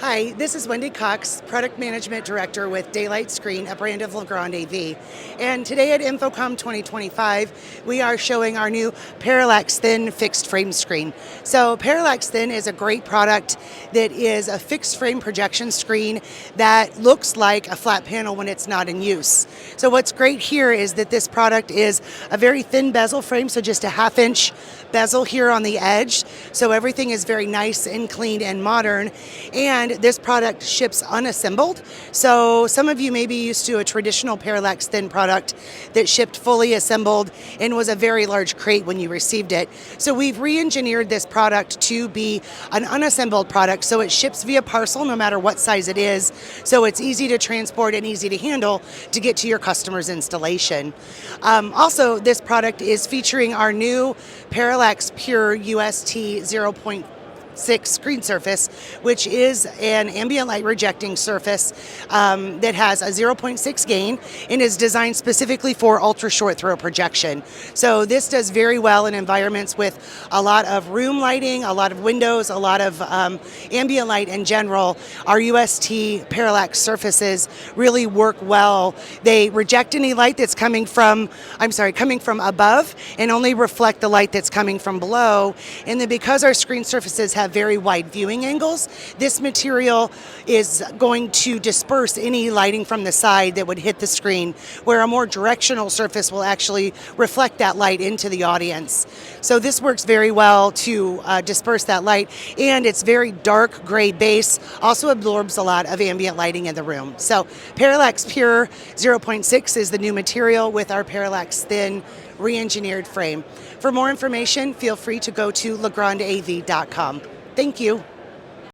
Hi, this is Wendy Cox, Product Management Director with Da-Lite Screen, a brand of Legrand AV. And today at InfoComm 2025, we are showing our new Parallax Thin fixed frame screen. So Parallax Thin is a great product that is a fixed frame projection screen that looks like a flat panel when it's not in use. So what's great here is that this product is a very thin bezel frame, so just a ½ inch bezel here on the edge. So everything is very nice and clean and modern. And this product ships unassembled. So some of you may be used to a traditional Parallax Thin product that shipped fully assembled and was a very large crate when you received it. So we've re-engineered this product to be an unassembled product, so it ships via parcel no matter what size it is. So it's easy to transport and easy to handle to get to your customer's installation. Also, this product is featuring our new Parallax Pure UST 0.6 screen surface, which is an ambient light rejecting surface that has a 0.6 gain and is designed specifically for ultra short throw projection. So this does very well in environments with a lot of room lighting, a lot of windows, a lot of ambient light in general. Our UST Parallax surfaces really work well. They reject any light that's coming from above and only reflect the light that's coming from below. And then because our screen surfaces have very wide viewing angles, this material is going to disperse any lighting from the side that would hit the screen, where a more directional surface will actually reflect that light into the audience. So this works very well to disperse that light, and it's very dark gray base, also absorbs a lot of ambient lighting in the room. So Parallax Pure 0.6 is the new material with our Parallax Thin re-engineered frame. For more information, feel free to go to legrandav.com. Thank you.